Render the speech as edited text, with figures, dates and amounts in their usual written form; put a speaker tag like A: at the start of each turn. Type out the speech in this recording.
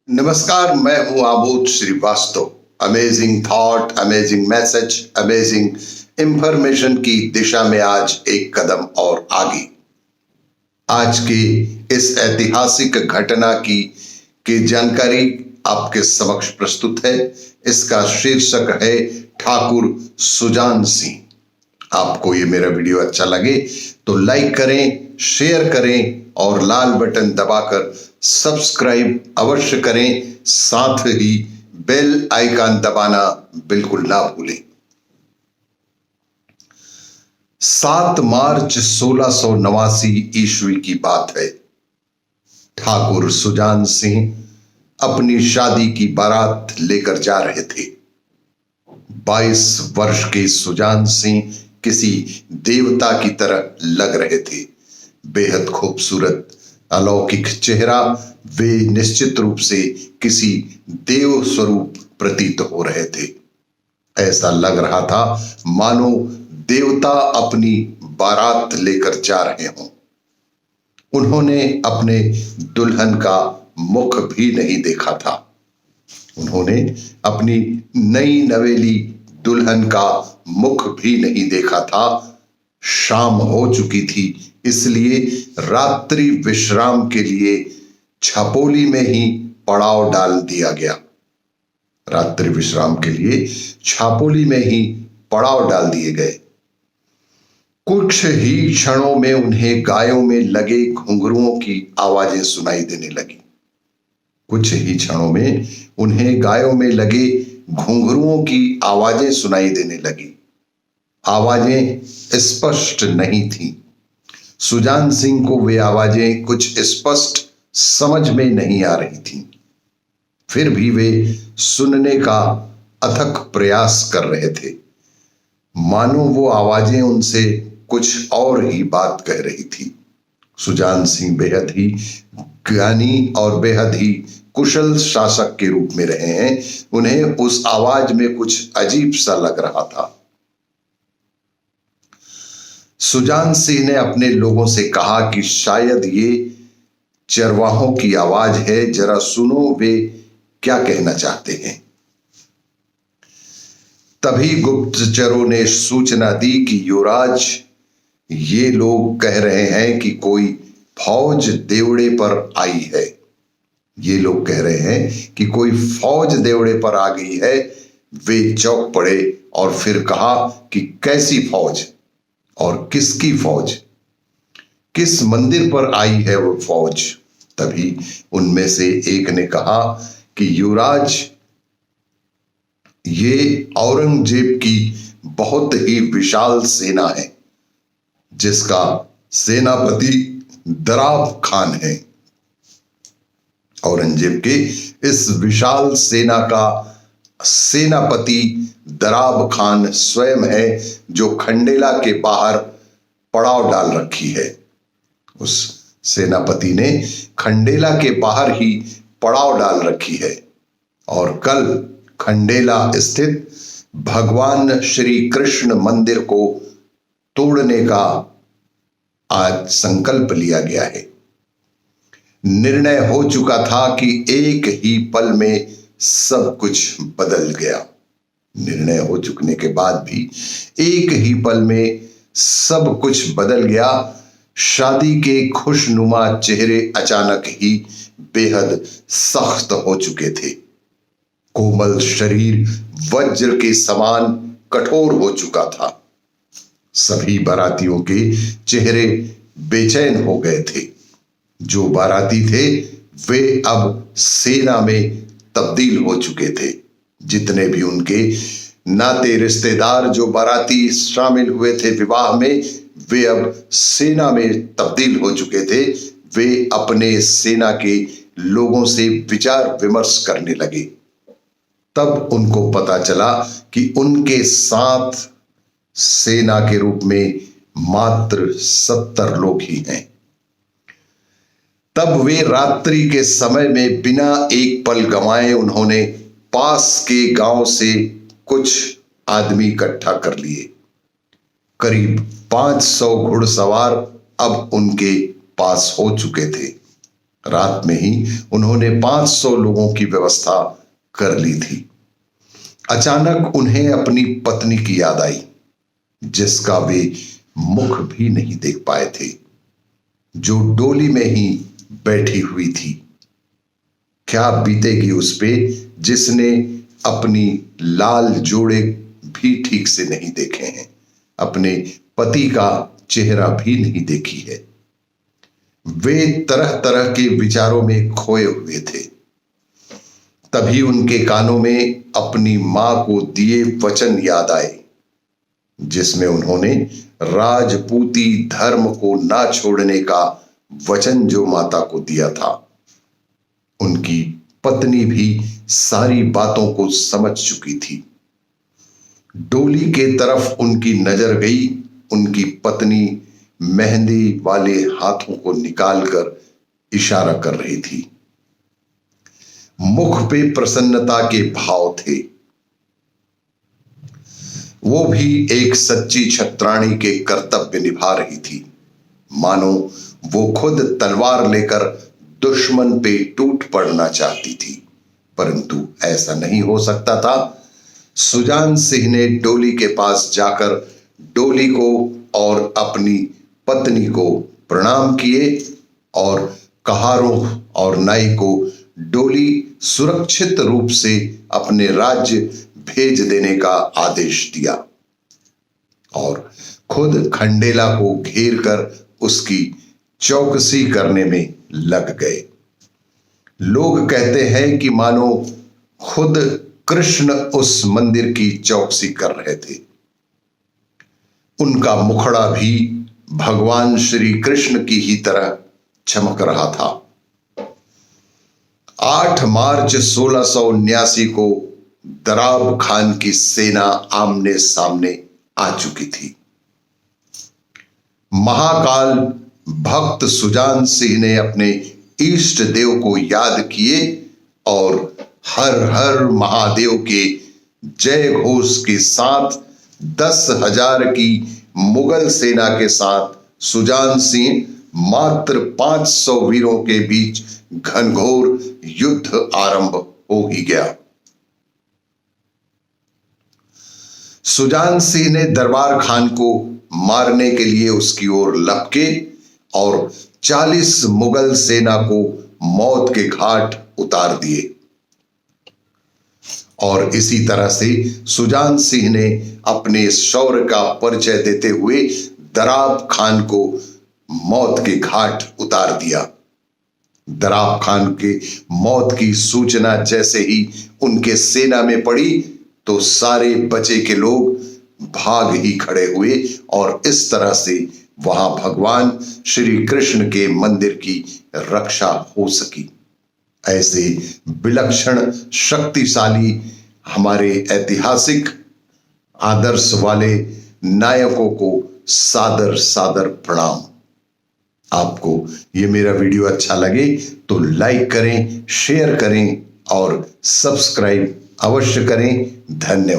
A: नमस्कार, मैं हूं Abodh Srivastava. Amazing thought, amazing message, amazing information की दिशा में आज एक कदम और आगे। आज की इस ऐतिहासिक घटना की जानकारी आपके समक्ष प्रस्तुत है। इसका शीर्षक है ठाकुर सुजान सिंह। आपको ये मेरा वीडियो अच्छा लगे तो लाइक करें, शेयर करें और लाल बटन दबाकर सब्सक्राइब अवश्य करें। साथ ही बेल आइकन दबाना बिल्कुल ना भूलें। 7 मार्च 1689 ईस्वी की बात है। ठाकुर सुजान सिंह अपनी शादी की बारात लेकर जा रहे थे। 22 वर्ष के सुजान सिंह किसी देवता की तरह लग रहे थे। बेहद खूबसूरत अलौकिक चेहरा, वे निश्चित रूप से किसी देव स्वरूप प्रतीत हो रहे थे। ऐसा लग रहा था मानो देवता अपनी बारात लेकर जा रहे हों। उन्होंने अपने दुल्हन का मुख भी नहीं देखा था। उन्होंने अपनी नई नवेली दुल्हन का मुख भी नहीं देखा था। शाम हो चुकी थी, इसलिए रात्रि विश्राम के लिए छपोली में ही पड़ाव डाल दिया गया। रात्रि विश्राम के लिए छापोली में ही पड़ाव डाल दिए गए। कुछ ही क्षणों में उन्हें गायों में लगे घुंघरुओं की आवाजें सुनाई देने लगी। कुछ ही क्षणों में उन्हें गायों में लगे घुंघरुओं की आवाजें सुनाई देने लगी। आवाजें स्पष्ट नहीं थीं। सुजान सिंह को वे आवाजें कुछ स्पष्ट समझ में नहीं आ रही थीं। फिर भी वे सुनने का अथक प्रयास कर रहे थे, मानो वो आवाजें उनसे कुछ और ही बात कह रही थी। सुजान सिंह बेहद ही ज्ञानी और बेहद ही कुशल शासक के रूप में रहे हैं। उन्हें उस आवाज में कुछ अजीब सा लग रहा था। सुजान सिंह ने अपने लोगों से कहा कि शायद ये चरवाहों की आवाज है, जरा सुनो वे क्या कहना चाहते हैं। तभी गुप्तचरों ने सूचना दी कि युवराज, ये लोग कह रहे हैं कि कोई फौज देवड़े पर आई है। ये लोग कह रहे हैं कि कोई फौज देवड़े पर आ गई है। वे चौंक पड़े और फिर कहा कि कैसी फौज और किसकी फौज, किस मंदिर पर आई है वो फौज। तभी उनमें से एक ने कहा कि युवराज, ये औरंगजेब की बहुत ही विशाल सेना है, जिसका सेनापति दराब खान है। औरंगजेब के इस विशाल सेना का सेनापति दराब खान स्वयं है, जो खंडेला के बाहर पड़ाव डाल रखी है। उस सेनापति ने खंडेला के बाहर ही पड़ाव डाल रखी है और कल खंडेला स्थित भगवान श्री कृष्ण मंदिर को तोड़ने का आज संकल्प लिया गया है। निर्णय हो चुका था कि एक ही पल में सब कुछ बदल गया। निर्णय हो चुकने के बाद भी एक ही पल में सब कुछ बदल गया। शादी के खुशनुमा चेहरे अचानक ही बेहद सख्त हो चुके थे। कोमल शरीर वज्र के समान कठोर हो चुका था। सभी बारातियों के चेहरे बेचैन हो गए थे। जो बाराती थे वे अब सेना में तब्दील हो चुके थे। जितने भी उनके नाते रिश्तेदार जो बाराती शामिल हुए थे विवाह में, वे अब सेना में तब्दील हो चुके थे। वे अपने सेना के लोगों से विचार विमर्श करने लगे। तब उनको पता चला कि उनके साथ सेना के रूप में मात्र 70 लोग ही हैं। तब वे रात्रि के समय में बिना एक पल गंवाए उन्होंने पास के गांव से कुछ आदमी इकट्ठा कर लिए। करीब 500 घुड़सवार अब उनके पास हो चुके थे। रात में ही उन्होंने 500 लोगों की व्यवस्था कर ली थी। अचानक उन्हें अपनी पत्नी की याद आई, जिसका वे मुख भी नहीं देख पाए थे, जो डोली में ही बैठी हुई थी। क्या बीतेगी उस पे जिसने अपनी लाल जोड़े भी ठीक से नहीं देखे हैं, अपने पति का चेहरा भी नहीं देखी है। वे तरह तरह के विचारों में खोए हुए थे। तभी उनके कानों में अपनी मां को दिए वचन याद आए, जिसमें उन्होंने राजपूती धर्म को ना छोड़ने का वचन जो माता को दिया था। उनकी पत्नी भी सारी बातों को समझ चुकी थी। डोली के तरफ उनकी नजर गई। उनकी पत्नी मेहंदी वाले हाथों को निकालकर इशारा कर रही थी। मुख पे प्रसन्नता के भाव थे। वो भी एक सच्ची छत्राणी के कर्तव्य निभा रही थी, मानो वो खुद तलवार लेकर दुश्मन पे टूट पड़ना चाहती थी, परंतु ऐसा नहीं हो सकता था। सुजान सिंह ने डोली के पास जाकर डोली को और अपनी पत्नी को प्रणाम किए और कहारों और नाई को डोली सुरक्षित रूप से अपने राज्य भेज देने का आदेश दिया और खुद खंडेला को घेर कर उसकी चौकसी करने में लग गए। लोग कहते हैं कि मानो खुद कृष्ण उस मंदिर की चौकसी कर रहे थे। उनका मुखड़ा भी भगवान श्री कृष्ण की ही तरह चमक रहा था। 8 मार्च 1679 को दराब खान की सेना आमने सामने आ चुकी थी। महाकाल भक्त सुजान सिंह ने अपने इष्ट देव को याद किए और हर हर महादेव के जय घोष के साथ 10,000 की मुगल सेना के साथ सुजान सिंह मात्र 500 वीरों के बीच घनघोर युद्ध आरंभ हो ही गया। सुजान सिंह ने दरबार खान को मारने के लिए उसकी ओर लपके और 40 मुगल सेना को मौत के घाट उतार दिए। और इसी तरह से सुजान सिंह ने अपने शौर्य का परिचय देते हुए दराब खान को मौत के घाट उतार दिया। दराब खान के मौत की सूचना जैसे ही उनके सेना में पड़ी तो सारे बचे के लोग भाग ही खड़े हुए और इस तरह से वहां भगवान श्री कृष्ण के मंदिर की रक्षा हो सकी। ऐसे विलक्षण शक्तिशाली हमारे ऐतिहासिक आदर्श वाले नायकों को सादर सादर प्रणाम। आपको ये मेरा वीडियो अच्छा लगे तो लाइक करें, शेयर करें और सब्सक्राइब अवश्य करें। धन्यवाद।